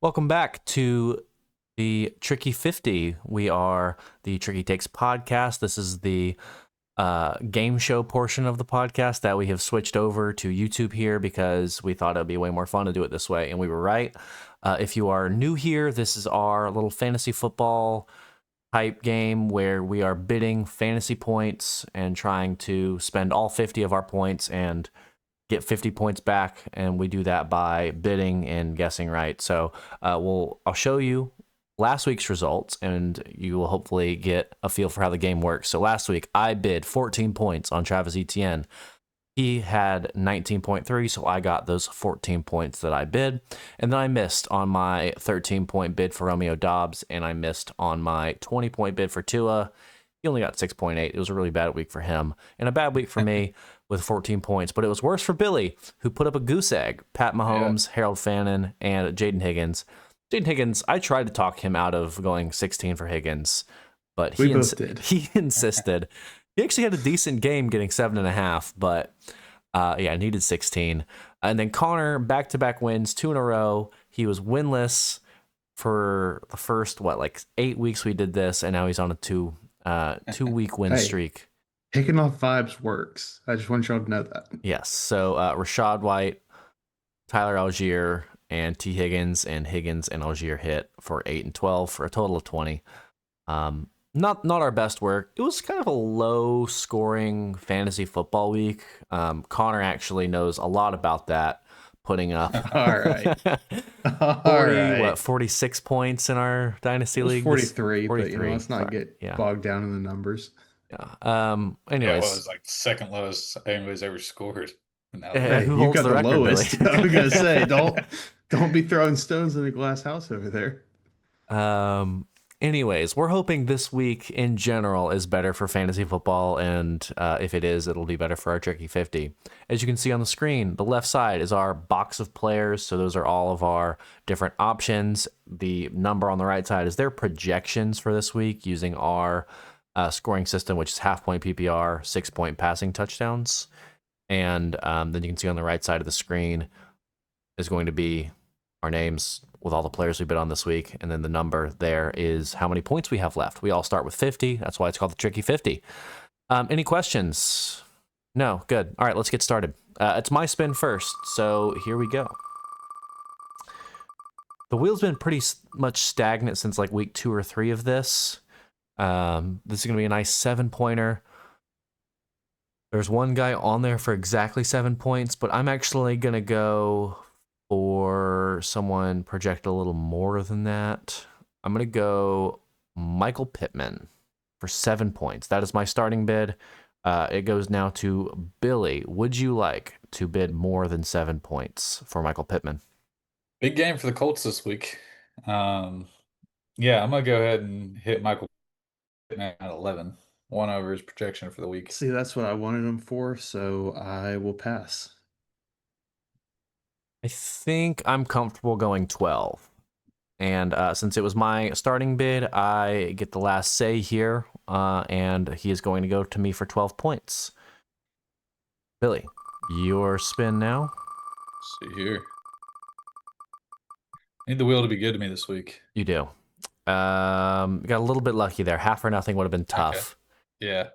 Welcome back to the Tricky 50. We are the Triicky Takes podcast. This is the game show portion of the podcast that we have switched over to YouTube here because we thought it would be way more fun to do it this way, and we were right. If you are new here, this is our little fantasy football type game where we are bidding fantasy points and trying to spend all 50 of our points and get 50 points back, and we do that by bidding and guessing right. So I'll show you last week's results, and you will hopefully get a feel for how the game works. So last week I bid 14 points on Travis Etienne. He had 19.3, so I got those 14 points that I bid. And then I missed on my 13-point bid for Romeo Dobbs, and I missed on my 20-point bid for Tua. He only got 6.8. It was a really bad week for him, and a bad week for me with 14 points. But it was worse for Billy, who put up a goose egg. Pat Mahomes, Harold Fannin, and Jaden Higgins. Jaden Higgins, I tried to talk him out of going 16 for Higgins, but he insisted. He actually had a decent game getting 7.5, but needed 16. And then Connor, back-to-back wins, 2 in a row. He was winless for the first, 8 weeks we did this, and now he's on a 2-week win streak. Picking off vibes works. I just want y'all to know that. Yes. So Rashad White, Tyler Algier, and T. Higgins and Algier hit for 8 and 12 for a total of 20. Not our best work. It was kind of a low scoring fantasy football week. Connor actually knows a lot about that, putting up all right. 46 points in our dynasty league. 43, but let's not get bogged down in the numbers. Yeah. Anyways, it was like the second lowest anybody's ever scored. Hey, you got the lowest. I was gonna say, don't be throwing stones in a glass house over there. Anyways, we're hoping this week in general is better for fantasy football, and if it is, it'll be better for our Tricky 50. As you can see on the screen, the left side is our box of players, so those are all of our different options. The number on the right side is their projections for this week using our scoring system, which is half-point PPR, 6-point passing touchdowns. And then you can see on the right side of the screen is going to be our names with all the players we bid on this week, and then the number there is how many points we have left. We all start with 50. That's why it's called the Tricky 50. Any questions? No? Good. All right, let's get started. It's my spin first, so here we go. The wheel's been pretty much stagnant since like week 2 or 3 of this. This is going to be a nice 7-pointer. There's one guy on there for exactly 7 points, but I'm actually going to go for someone projected a little more than that. I'm going to go Michael Pittman for 7 points. That is my starting bid. It goes now to Billy. Would you like to bid more than 7 points for Michael Pittman? Big game for the Colts this week. I'm going to go ahead and hit Michael Pittman at 11. 1 over his projection for the week. See, that's what I wanted him for, so I will pass. I think I'm comfortable going 12. And since it was my starting bid, I get the last say here, and he is going to go to me for 12 points. Billy, your spin now. Let's see here. Need the wheel to be good to me this week. You do. Got a little bit lucky there. Half or nothing would have been tough. Okay. Yeah.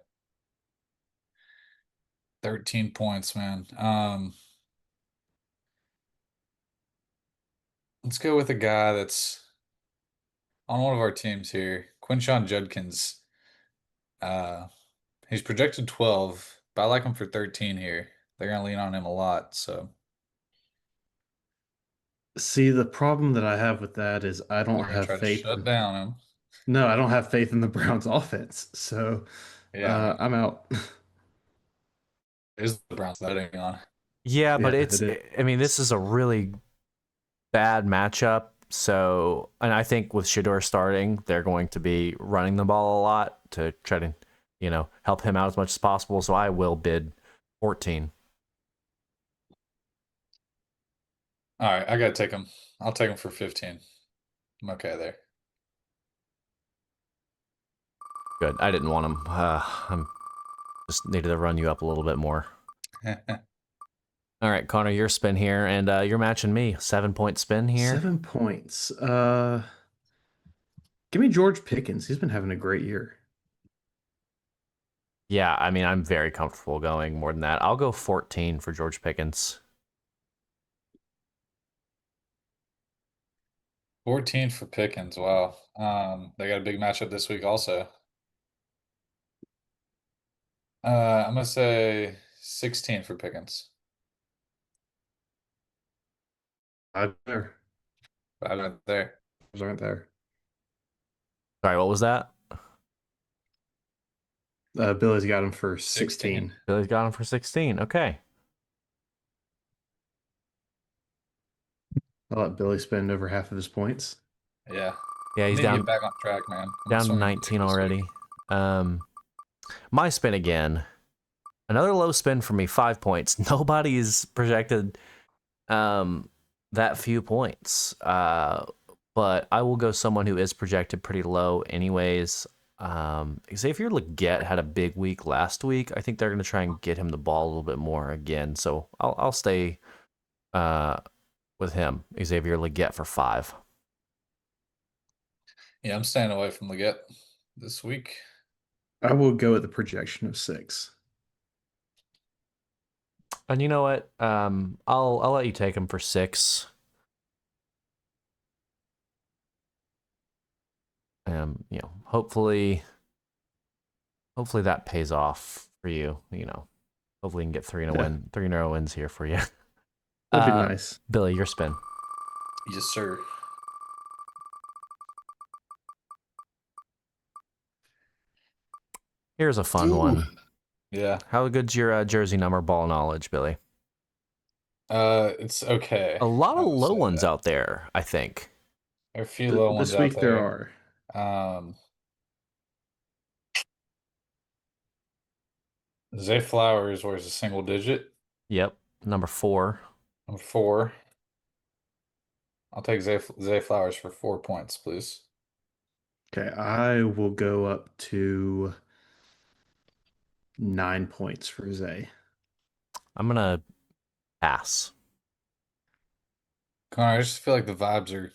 13 points, man. Let's go with a guy that's on one of our teams here, Quinshon Judkins. He's projected 12, but I like him for 13 here. They're going to lean on him a lot, so. See, the problem that I have with that is I don't have faith. Shut down him. No, I don't have faith in the Browns offense, so I'm out. Is the Browns betting on? Yeah, but this is a really bad matchup. So, and I think with Shedeur starting, they're going to be running the ball a lot to try to, help him out as much as possible. So I will bid 14. All right, I got to take him. I'll take him for 15. I'm okay there. Good. I didn't want him. I just needed to run you up a little bit more. All right, Connor, your spin here, and you're matching me. 7-point spin here. 7 points. Give me George Pickens. He's been having a great year. Yeah, I mean, I'm very comfortable going more than that. I'll go 14 for George Pickens. 14 for Pickens. Wow. They got a big matchup this week also. I'm gonna say 16 for Pickens. I'm there. I went there. Those aren't there. Sorry, what was that? Billy's got him for 16. 16. Billy's got him for 16. Okay. I'll let Billy spend over half of his points. Yeah. Yeah, he's Need to down get back on track, man. I'm down to swinging 19 big this week. already. My spin again. Another low spin for me, 5 points. Nobody's projected that few points. But I will go someone who is projected pretty low anyways. Xavier Legette had a big week last week. I think they're going to try and get him the ball a little bit more again. So I'll stay with him, Xavier Legette, for 5. Yeah, I'm staying away from Leggett this week. I will go with the projection of 6. And you know what? I'll let you take him for 6. Hopefully that pays off for you. Hopefully you can get 3-0 wins here for you. That'd be nice. Billy, your spin. Yes, sir. Here's a fun one. Yeah. How good's your jersey number ball knowledge, Billy? It's okay. A lot of low ones that. out there, I think. There are a few low ones This week out there are. Zay Flowers wears a single digit. Yep, number 4. Number 4. I'll take Zay Flowers for 4 points, please. Okay, I will go up to 9 points for Zay. I'm gonna pass. Connor, I just feel like the vibes are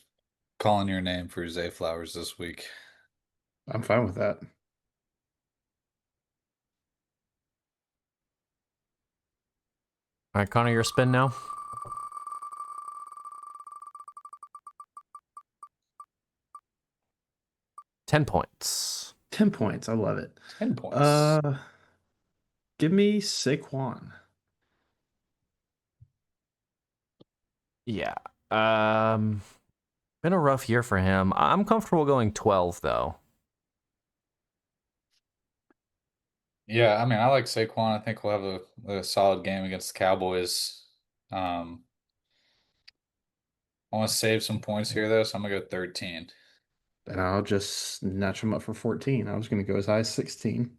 calling your name for Zay Flowers this week. I'm fine with that. All right, Connor, your spin now. $10. 10 points. I love it. 10 points. Give me Saquon. Yeah. Been a rough year for him. I'm comfortable going 12 though. Yeah, I mean, I like Saquon. I think we'll have a solid game against the Cowboys. I want to save some points here, though, so I'm going to go 13. And I'll just notch him up for 14. I was going to go as high as 16.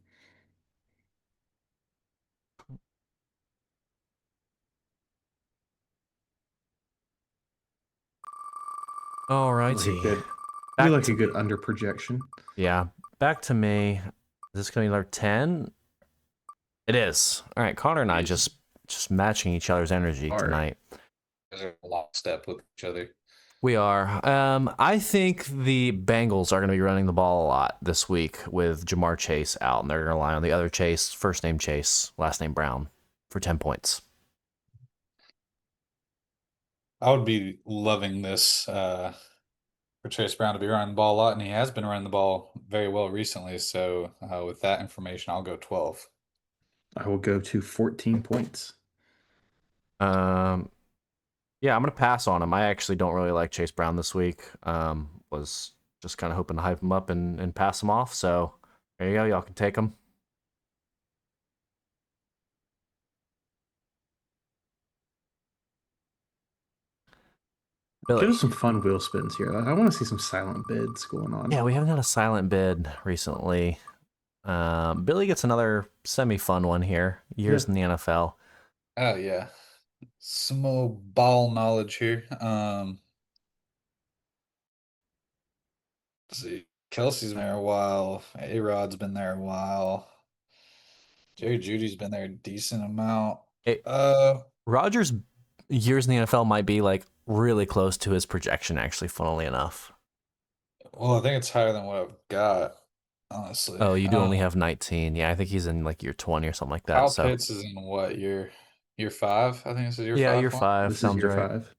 All righty. You like a good under projection. Yeah. Back to me. Is this going to be another 10? It is. All right. Connor and I just matching each other's energy tonight. There's a lockstep with each other. We are. I think the Bengals are going to be running the ball a lot this week with Jamar Chase out, and they're going to rely on the other Chase, first name Chase, last name Brown, for 10 points. I would be loving this for Chase Brown to be running the ball a lot, and he has been running the ball very well recently. So with that information, I'll go 12. I will go to 14 points. Yeah, I'm going to pass on him. I actually don't really like Chase Brown this week. Was just kind of hoping to hype him up and pass him off. So there you go. Y'all can take him. Billy. Give us some fun wheel spins here. I want to see some silent bids going on. Yeah, we haven't had a silent bid recently. Billy gets another semi-fun one here. Years in the NFL. Oh, yeah. Some more ball knowledge here. Let's see. Kelsey's been there a while. A-Rod's been there a while. Jerry Judy's been there a decent amount. Rodgers' years in the NFL might be like really close to his projection, actually, funnily enough. Well, I think it's higher than what I've got, honestly. Oh, you do only have 19. Yeah, I think he's in like year 20 or something like that. Kyle So Pitts is in what year? Year five? I think this is year yeah, five year for him. 5 This is sounds year right. 5.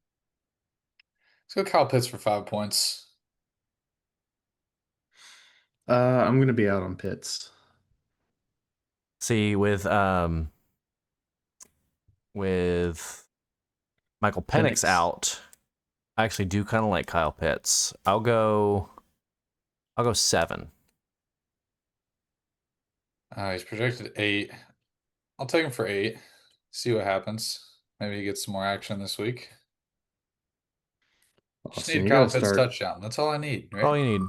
Let's go Kyle Pitts for 5 points. I'm gonna be out on Pitts. See, with Michael Penix Penix. out, I actually do kind of like Kyle Pitts. I'll go 7. He's projected 8. I'll take him for 8. See what happens. Maybe he gets some more action this week. Just Austin, need you Kyle gotta Pitts start. touchdown. That's all I need, All right? you need.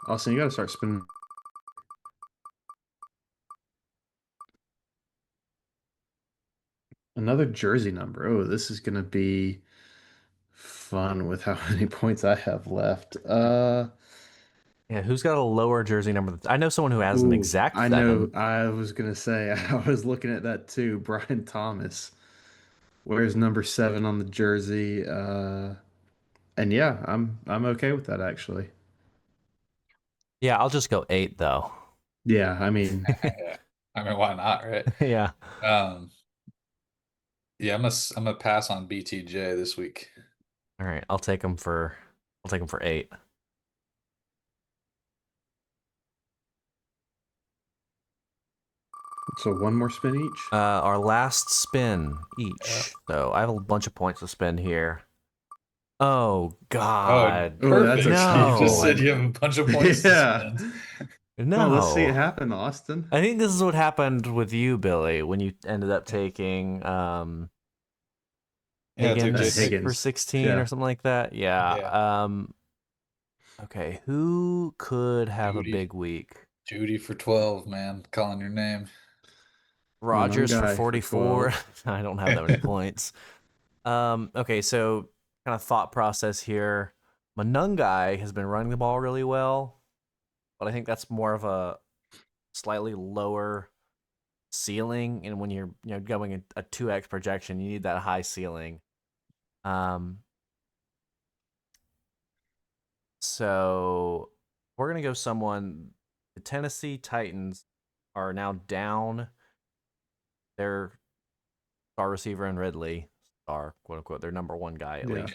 Austin, you gotta start spinning. Another jersey number. Oh, this is gonna be fun with how many points I have left. Yeah, who's got a lower jersey number? I know someone who has an Ooh, exact I know. 7. I was gonna say I was looking at that too. Brian Thomas wears number 7 on the jersey. And yeah, I'm okay with that actually. Yeah, I'll just go 8 though. Yeah, I mean, Yeah. I mean, why not, right? Yeah. Um, yeah, I'm gonna pass on BTJ this week. All right, I'll take him for 8. so one more spin each. Our last spin Yeah. each. So I have a bunch of points to spend here. Oh Oh, God, Oh, that's a perfect. You tough just said no, you have one. a bunch of points to Yeah. spend. Come on, let's see it no. happen, Austin. I think this is what happened with you, Billy, when you ended up taking Yeah, I took Higgins J6. for Higgins. 16 or Yeah. something like that. Yeah. Yeah. Okay, who could have a Judy. big week? Judy for 12, man. Calling your name. Rogers for Monungai for 44. 12. I don't have that many points. Okay, so kind of thought process here. Manungai has been running the ball really well, but I think that's more of a slightly lower ceiling. And when you're going a 2x projection, you need that high ceiling. So we're gonna go someone. The Tennessee Titans are now down their star receiver in Ridley, star quote unquote, their number 1 guy at Yeah. least.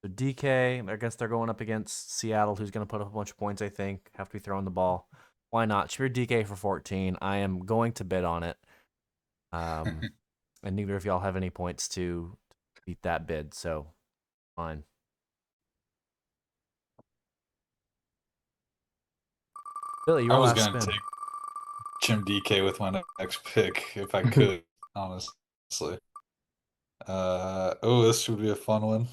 So DK, I guess they're going up against Seattle, who's going to put up a bunch of points, I think. Have to be throwing the ball. Why not? Sure, DK for 14. I am going to bid on it. And neither of y'all have any points to beat that bid, so fine. Billy, I your was last gonna spin. take Jim DK with my next pick if I could, honestly. Oh, this would be a fun one.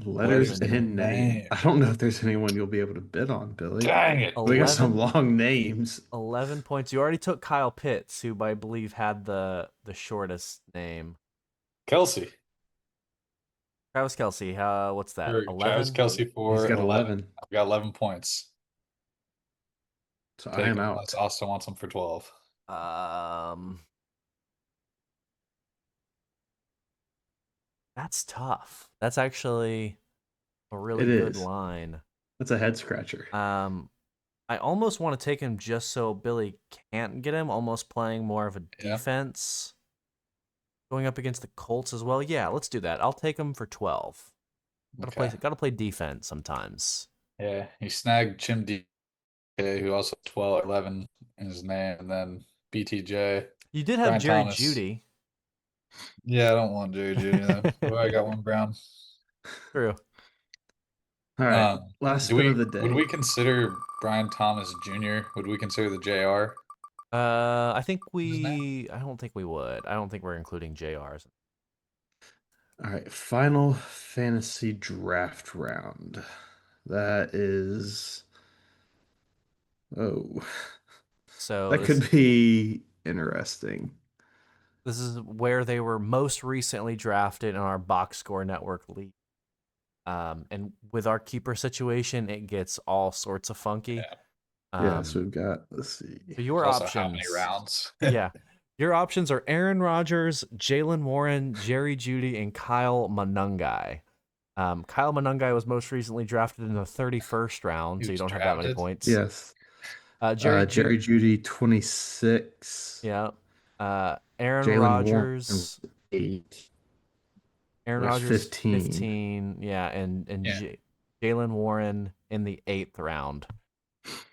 Letters Letters Letters in in the and name. name. I don't know if there's anyone you'll be able to bid on, Billy. Dang it. We got some 11, long names. 11 points. You already took Kyle Pitts, who I believe had the shortest name. Kelsey. Travis Kelsey, what's that? Travis 11? Kelsey He's for got 11. 11. I've got 11 points. So I Take am him unless out. Austin wants him for 12. That's tough. That's actually a really It good is. line. That's a head scratcher. I almost want to take him just so Billy can't get him, almost playing more of a Yeah. defense. Going up against the Colts as well. Yeah, let's do that. I'll take him for 12. Okay. Gotta play defense sometimes. Yeah. He snagged Jim DK, who also 12, 11 in his name, and then BTJ. You did have Brian Jerry Thomas. Judy. Yeah, I don't want Jerry Judy then. Oh, I got one Brown. True. All right. Last spin of the Would day. we consider Brian Thomas Jr.? Would we consider the JR? I His don't think we would. I don't think we're including JRs. All right. Final fantasy draft round. That is. Oh, So that could be interesting. this is where they were most recently drafted in our box score network league. And with our keeper situation, it gets all sorts of funky. Yeah. Yeah, so we've got, let's see. So your Also, how many options, rounds? yeah, Your options are Aaron Rodgers, Jalen Warren, Jerry Jeudy, and Kyle Monangai. Kyle Monangai was most recently drafted in the 31st round, He so you was don't have that many drafted. points. Yes. Jerry Judy 26. yeah. Aaron Jalen Warren Rodgers, 8. Aaron That's Rodgers 15. 15, yeah, and Yeah. Jalen Warren in the 8th round.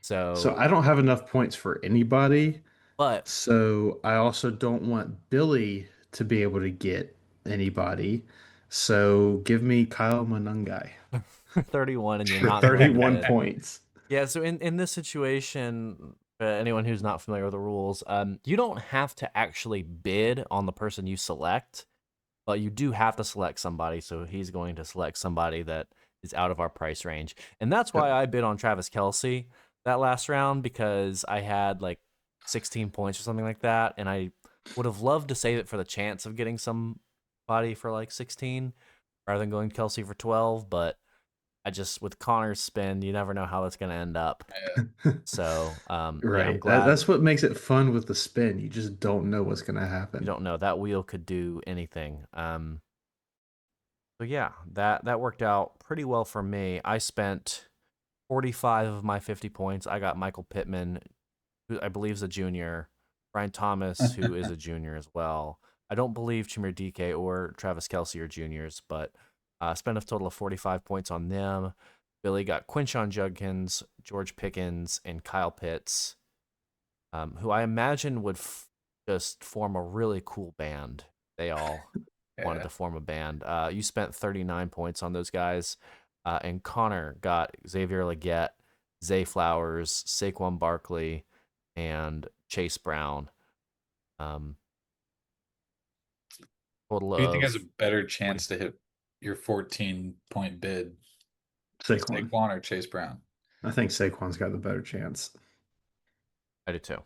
So I don't have enough points for anybody. But So I also don't want Billy to be able to get anybody. So give me Kyle Monangai 31, and you're for not going to 31 bid. points. Yeah, so in this situation, anyone who's not familiar with the rules, you don't have to actually bid on the person you select, but you do have to select somebody. So he's going to select somebody that is out of our price range, and that's why I bid on Travis Kelce that last round, because I had like 16 points or something like that, and I would have loved to save it for the chance of getting somebody for like 16 rather than going Kelce for 12, but I just, with Connor's spin, you never know how that's going to end up. So, yeah, I'm Right. glad That's what makes it fun with the spin. You just don't know what's going to you happen. don't know. That wheel could do anything. So yeah, that worked out pretty well for me. I spent 45 of my 50 points. I got Michael Pittman, who I believe is a junior, Brian Thomas, who is a junior as well. I don't believe Chimere DK or Travis Kelce are juniors, but spent a total of 45 points on them. Billy got Quinshon Judkins, George Pickens, and Kyle Pitts, who I imagine would just form a really cool band. They all wanted to form a band. You spent 39 points on those guys, and Connor got Xavier Legette, Zay Flowers, Saquon Barkley, and Chase Brown. Total Who do you think has of a better chance to hit your 14-point bid? Saquon. Saquon or Chase Brown? I think Saquon's got the better chance. I do too.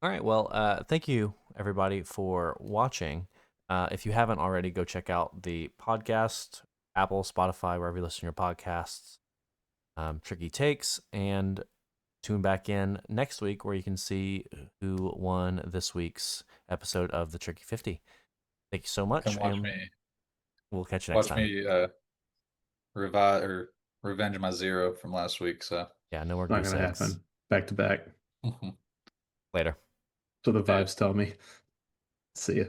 All right. Well, thank you everybody for watching. If you haven't already, go check out the podcast, Apple, Spotify, wherever you listen to your podcasts. Triicky Takes, and tune back in next week where you can see who won this week's episode of the Tricky 50. Thank you so much. Come watch and me. We'll catch you next Watch time. me revive or revenge my 0 from last week. So yeah, no more Not goose going to eggs. happen. Back to back. Later. So the vibes tell me. See ya.